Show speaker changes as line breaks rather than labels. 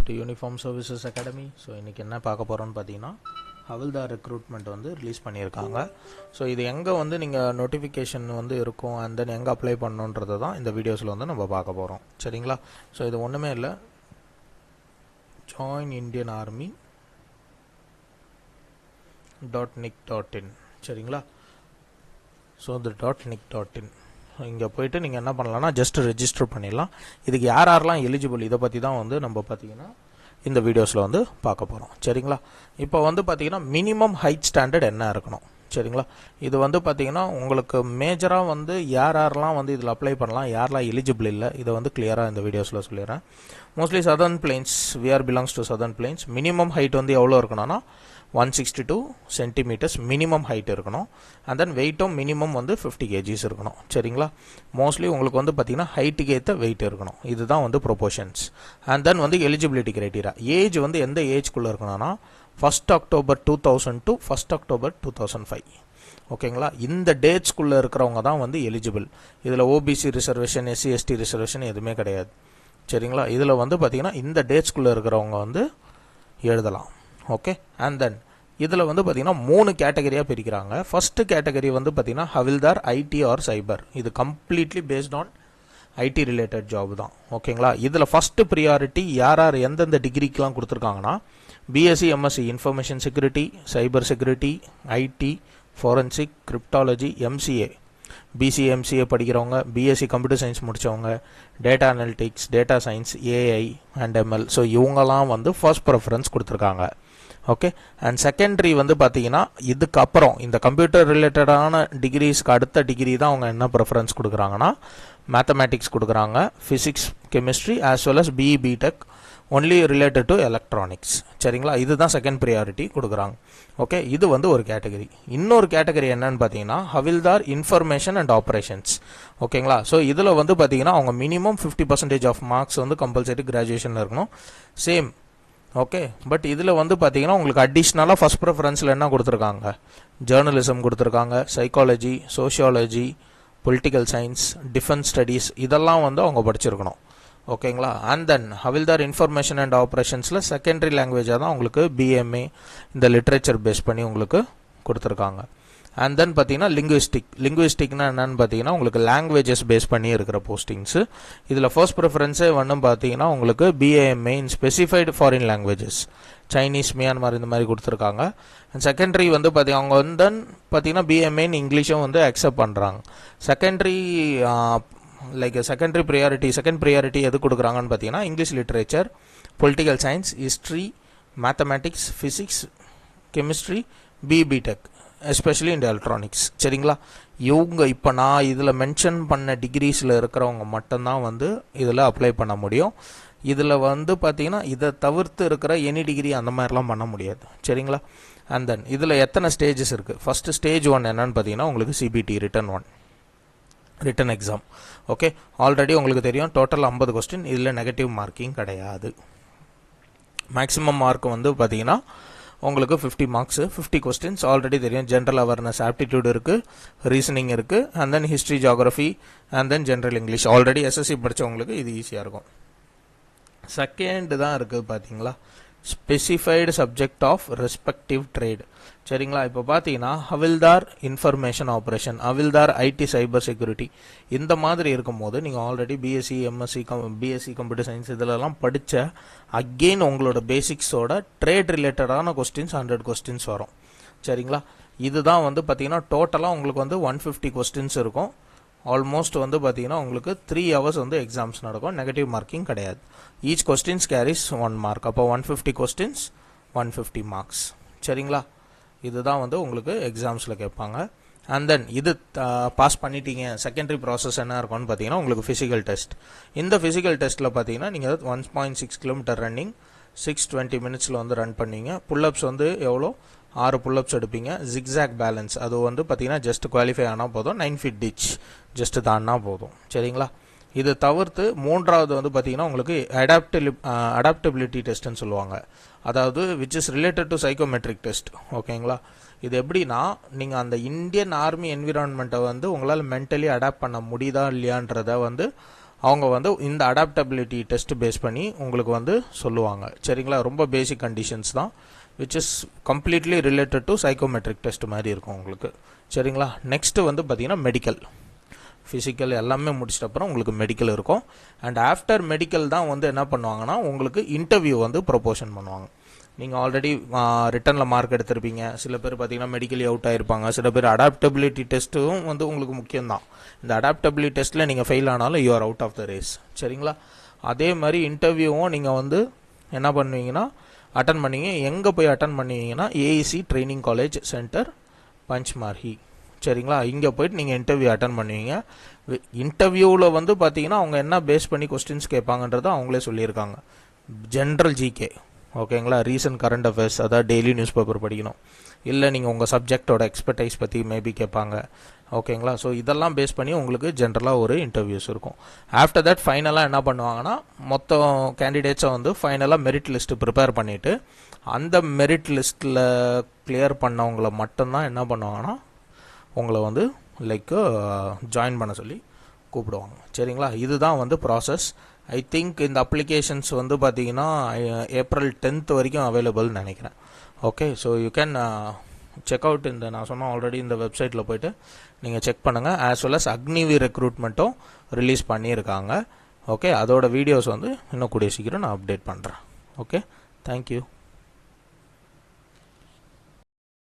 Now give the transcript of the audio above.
to Uniform Services Academy. So இன்றைக்கி என்ன பார்க்க போகிறோன்னு பார்த்தீங்கன்னா ஹவில்தார் ரெக்ரூட்மெண்ட் வந்து ரிலீஸ் பண்ணியிருக்காங்க. ஸோ இது எங்கே வந்து நீங்கள் நோட்டிஃபிகேஷன் வந்து இருக்கும் அண்ட் தென் எங்கே அப்ளை பண்ணணுன்றதை தான் இந்த வீடியோஸில் வந்து நம்ம பார்க்க போகிறோம். சரிங்களா? ஸோ இது ஒன்றுமே இல்லை, joinindianarmy.nic.in. சரிங்களா? ஸோ இந்த .nic.in இங்கே போய்ட்டு நீங்கள் என்ன பண்ணலாம்னா ஜஸ்ட் ரெஜிஸ்டர் பண்ணிடலாம். இதுக்கு யாரெல்லாம் எலிஜிபிள் இதை பற்றி தான் வந்து நம்ம பார்த்தீங்கன்னா இந்த வீடியோஸில் வந்து பார்க்க போகிறோம். சரிங்களா? இப்போ வந்து பார்த்தீங்கன்னா மினிமம் ஹைட் ஸ்டாண்டர்ட் என்ன இருக்கணும். சரிங்களா? இது வந்து பார்த்தீங்கன்னா உங்களுக்கு மேஜராக வந்து யாரெல்லாம் வந்து இதில் அப்ளை பண்ணலாம், யாரெல்லாம் எலிஜிபிள் இல்லை, இதை வந்து கிளியராக இந்த வீடியோஸில் சொல்லிடுறேன். Mostly southern plains, we are belongs to southern plains. Minimum height வந்து எவ்வளோ இருக்கணும்னா 162 சென்டிமீட்டர்ஸ் மினிமம் ஹைட் இருக்கணும். அண்ட் தென் வெயிட்டும் மினிமம் வந்து 50 kgs இருக்கணும். சரிங்களா? மோஸ்ட்லி உங்களுக்கு வந்து பார்த்தீங்கன்னா ஹைட்டுக்கு ஏற்ற வெயிட் இருக்கணும். இதுதான் வந்து ப்ரொபோஷன்ஸ். அண்ட் தென் வந்து எலிஜிபிலிட்டி கிரைட்டீரியா, ஏஜ் வந்து எந்த ஏஜ்குள்ளே இருக்கணும்னா 1st October 2000 to 1st October 2005. ஓகேங்களா? இந்த டேட்ஸ்குள்ளே இருக்கிறவங்க தான் வந்து எலிஜிபிள். இதில் OBC reservation, SC ST reservation எதுவுமே கிடையாது. சரிங்களா? இதில் வந்து பார்த்தீங்கன்னா இந்த டேட்ஸ்குள்ளே இருக்கிறவங்க வந்து எழுதலாம். ஓகே. அண்ட் தென் இதில் வந்து பார்த்தீங்கன்னா 3 கேட்டகரியாக பிரிக்கிறாங்க. ஃபஸ்ட்டு கேட்டகரி வந்து பார்த்தீங்கன்னா ஹவில்தார் ஐடி ஆர் சைபர். இது completely based on IT related job தான். ஓகேங்களா? இதில் ஃபஸ்ட்டு ப்ரியாரிட்டி யார் எந்தெந்த டிகிரிக்கெலாம் கொடுத்துருக்காங்கன்னா BSc MSc information security, cyber security, IT, forensic, cryptology, MCA, BCA MCA படிக்கிறவங்க, பிஎஸ்சி கம்ப்யூட்டர் சயின்ஸ் முடித்தவங்க, data analytics, data science, AI and ML. So இவங்கெல்லாம் வந்து ஃபர்ஸ்ட் ப்ரிஃபரன்ஸ் கொடுத்துருக்காங்க. ஓகே. அண்ட் செகண்டரி வந்து பார்த்தீங்கன்னா இதுக்கப்புறம் இந்த கம்ப்யூட்டர் ரிலேட்டடான டிகிரிஸ்க்கு அடுத்த டிகிரி தான் அவங்க என்ன ப்ரிஃபரன்ஸ் கொடுக்குறாங்கன்னா மேத்தமேட்டிக்ஸ் கொடுக்குறாங்க, physics, chemistry as well as BE BTech only related to electronics. சரிங்களா? இதுதான் செகண்ட் ப்ரியாரிட்டி கொடுக்குறாங்க. ஓகே. இது வந்து ஒரு கேட்டகரி. இன்னொரு கேட்டகரி என்னன்னு பார்த்தீங்கன்னா ஹவில்தார் இன்ஃபர்மேஷன் அண்ட் ஆப்ரேஷன்ஸ். ஓகேங்களா? ஸோ இதில் வந்து பார்த்தீங்கன்னா அவங்க மினிமம் 50% ஆஃப் மார்க்ஸ் வந்து கம்பல்சரி கிராஜுவேஷனில் இருக்கணும். சேம். ஓகே. பட் இதில் வந்து பார்த்தீங்கன்னா உங்களுக்கு அடிஷ்னலாக ஃபஸ்ட் ப்ரிஃபரன்ஸில் என்ன கொடுத்துருக்காங்க, ஜேர்னலிசம் கொடுத்துருக்காங்க, psychology, sociology, political science, defence studies இதெல்லாம் வந்து அவங்க படிச்சிருக்கணும். ஓகேங்களா? And then havildar information and ஆப்ரேஷன்ஸில் செகண்டரி லாங்குவேஜாக தான் உங்களுக்கு பிஎம்ஏ இந்த லிட்ரேச்சர் பேஸ் பண்ணி உங்களுக்கு கொடுத்துருக்காங்க. அண்ட் தென் பார்த்தீங்கன்னா லிங்குவிஸ்டிக்னா என்னன்னு பார்த்தீங்கன்னா உங்களுக்கு லாங்குவேஜஸ் பேஸ் பண்ணி இருக்கிற போஸ்டிங்ஸு. இதில் ஃபர்ஸ்ட் ப்ரிஃபரன்ஸே வந்து பார்த்தீங்கன்னா உங்களுக்கு BA MA in specified foreign languages, Chinese, Myanmar இந்த மாதிரி கொடுத்துருக்காங்க. அண்ட் செகண்டரி வந்து அவங்க வந்து பார்த்தீங்கன்னா பிஎம்ஏன்னு இங்கிலீஷும் வந்து அக்செப்ட் பண்ணுறாங்க. செகண்ட் ப்ரியாரிட்டி எது கொடுக்குறாங்கன்னு பார்த்தீங்கன்னா English literature, political science, history, mathematics, physics, chemistry, BTech especially இந்த எலக்ட்ரானிக்ஸ். சரிங்களா? இவங்க இப்போ நான் இதில் மென்ஷன் பண்ண டிகிரிஸில் இருக்கிறவங்க மட்டும்தான் வந்து இதில் அப்ளை பண்ண முடியும். இதில் வந்து பார்த்தீங்கன்னா இதை தவிர்த்து இருக்கிற எனி டிகிரி அந்த மாதிரிலாம் பண்ண முடியாது. சரிங்களா? அண்ட் தென் இதில் எத்தனை ஸ்டேஜஸ் இருக்குது. ஃபஸ்ட்டு ஸ்டேஜ் 1 என்னன்னு பார்த்தீங்கன்னா உங்களுக்கு CBT written exam. Okay. Already உங்களுக்கு தெரியும் டோட்டல் 50 கொஸ்டின். இதில் நெகட்டிவ் மார்க்கிங் கிடையாது. மேக்ஸிமம் மார்க் வந்து பார்த்தீங்கன்னா உங்களுக்கு 50 மார்க்ஸு, 50 கொஸ்டின்ஸ். ஆல்ரெடி தெரியும் ஜென்ரல் அவேர்னஸ், ஆப்டிடியூட் இருக்குது, ரீசனிங் இருக்குது, and then history, geography, and then general English. Already SSC படித்தவங்களுக்கு இது ஈஸியாக இருக்கும். செகண்ட் தான் இருக்குது பார்த்தீங்களா specified subject of respective trade. சரிங்களா? இப்போ பார்த்தீங்கன்னா havildar information operation, havildar IT cyber security இந்த மாதிரி இருக்கும்போது நீங்கள் already BSc MSc BSc computer science இதிலெல்லாம் படித்த அகெயின் உங்களோட பேசிக்ஸோட ட்ரேட் ரிலேட்டடான கொஸ்டின்ஸ் 100 கொஸ்டின்ஸ் வரும். சரிங்களா? இதுதான் வந்து பார்த்தீங்கன்னா டோட்டலாக உங்களுக்கு வந்து 150 கொஸ்டின்ஸ் இருக்கும். ஆல்மோஸ்ட் வந்து பார்த்தீங்கன்னா உங்களுக்கு 3 hours வந்து எக்ஸாம்ஸ் நடக்கும். நெகட்டிவ் மார்க்கிங் கிடையாது. Each questions carries 1 mark. அப்போ 150 கொஸ்டின்ஸ் 150 மார்க்ஸ். சரிங்களா? இதுதான் வந்து உங்களுக்கு எக்ஸாம்ஸில் கேட்பாங்க. அண்ட் தென் இது பாஸ் பண்ணிட்டீங்க. செகண்டரி ப்ராசஸ் என்ன இருக்கும்னு பார்த்தீங்கன்னா உங்களுக்கு ஃபிசிக்கல் டெஸ்ட். இந்த ஃபிசிக்கல் டெஸ்ட்டில் பார்த்தீங்கன்னா நீங்கள் 1.6 கிலோமீட்டர் ரன்னிங் 620 minutesல வந்து ரன் பண்ணீங்க. புல்லப்ஸ் வந்து எவ்வளோ 6 புல்லப்ஸ் எடுப்பீங்க. ஜிக்ஸாக் பேலன்ஸ் அது வந்து பார்த்தீங்கன்னா ஜஸ்ட் குவாலிஃபை ஆனால் போதும். 9 feet டிச் ஜஸ்ட் தான்னா போதும். சரிங்களா? இது தவிர்த்து மூன்றாவது வந்து பார்த்தீங்கன்னா உங்களுக்கு அடாப்டபிலிட்டி டெஸ்ட்னு சொல்லுவாங்க. அதாவது which is related to psychometric test. ஓகேங்களா? இது எப்படின்னா நீங்கள் அந்த இந்தியன் ஆர்மி என்விரான்மெண்ட்டை வந்து உங்களால் மென்டலி அடாப்ட் பண்ண முடியுதா இல்லையான்றதை வந்து அவங்க வந்து இந்த அடாப்டபிலிட்டி டெஸ்ட் பேஸ் பண்ணி உங்களுக்கு வந்து சொல்லுவாங்க. சரிங்களா, ரொம்ப பேசிக் கண்டிஷன்ஸ் தான், which is completely related to psychometric test மாதிரி இருக்கும் உங்களுக்கு. சரிங்களா, நெக்ஸ்ட்டு வந்து பார்த்தீங்கன்னா மெடிக்கல், ஃபிசிக்கல் எல்லாமே முடிச்சிட்ட அப்புறம் உங்களுக்கு மெடிக்கல் இருக்கும். அண்ட் ஆஃப்டர் மெடிக்கல் தான் வந்து என்ன பண்ணுவாங்கன்னா உங்களுக்கு இன்டர்வியூ வந்து ப்ரொபோஷன் பண்ணுவாங்க. நீங்கள் ஆல்ரெடி ரிட்டனில் மார்க் எடுத்திருப்பீங்க, சில பேர் பார்த்தீங்கன்னா மெடிக்கலி அவுட் ஆகிருப்பாங்க, சில பேர் அடாப்டபிலிட்டி டெஸ்ட்டும் வந்து உங்களுக்கு முக்கியம்தான். இந்த அடாப்டபிலிட்டி டெஸ்ட்டில் நீங்கள் ஃபெயில் ஆனாலும் you are out of the race. சரிங்களா, அதே மாதிரி இன்டர்வியூவும் நீங்கள் வந்து என்ன பண்ணுவீங்கன்னா அட்டன் பண்ணுவீங்க. எங்கே போய் அட்டன் பண்ணுவீங்கன்னா AEC training college centre Pachmarhi. சரிங்களா, இங்கே போயிட்டு நீங்கள் இன்டர்வியூ அட்டன் பண்ணுவீங்க. இன்டர்வியூவில் வந்து பார்த்தீங்கன்னா அவங்க என்ன பேஸ் பண்ணி கொஸ்டின்ஸ் கேட்பாங்கன்றதை அவங்களே சொல்லியிருக்காங்க. ஜென்ரல் ஜிகே, ஓகேங்களா, ரீசன்ட் கரண்ட் அஃபேர்ஸ், அதாவது டெய்லி நியூஸ் பேப்பர் படிக்கணும், இல்லை நீங்கள் உங்கள் சப்ஜெக்டோட எக்ஸ்பர்டைஸ் பற்றி மேபி கேட்பாங்க. ஓகேங்களா, ஸோ இதெல்லாம் பேஸ் பண்ணி உங்களுக்கு ஜென்ரலாக ஒரு இன்டர்வியூஸ் இருக்கும். ஆஃப்டர் தட் ஃபைனலாக என்ன பண்ணுவாங்கன்னா மொத்தம் கேண்டிடேட்ஸை வந்து ஃபைனலாக மெரிட் லிஸ்ட்டு ப்ரிப்பேர் பண்ணிவிட்டு அந்த மெரிட் லிஸ்ட்டில் கிளியர் பண்ணவங்கள மட்டும்தான் என்ன பண்ணுவாங்கன்னா உங்களை வந்து லைக் ஜாயின் பண்ண சொல்லி கூப்பிடுவாங்க. சரிங்களா, இதுதான் வந்து ப்ராசஸ். ஐ திங்க் இந்த அப்ளிகேஷன்ஸ் வந்து பார்த்தீங்கன்னா ஏப்ரல் 10th வரைக்கும் அவைலபிள்னு நினைக்கிறேன். Okay, so you can check out இந்த நான் சொன்ன ஆல்ரெடி இந்த வெப்சைட்டில் போய்ட்டு நீங்கள் செக் பண்ணுங்கள். ஆஸ் வெல் அஸ் அக்னிவி ரெக்ரூட்மெண்ட்டும் ரிலீஸ் பண்ணியிருக்காங்க. ஓகே, அதோட வீடியோஸ் வந்து இன்னும் கூடிய சீக்கிரம் நான் அப்டேட் பண்ணுறேன். Okay, thank you.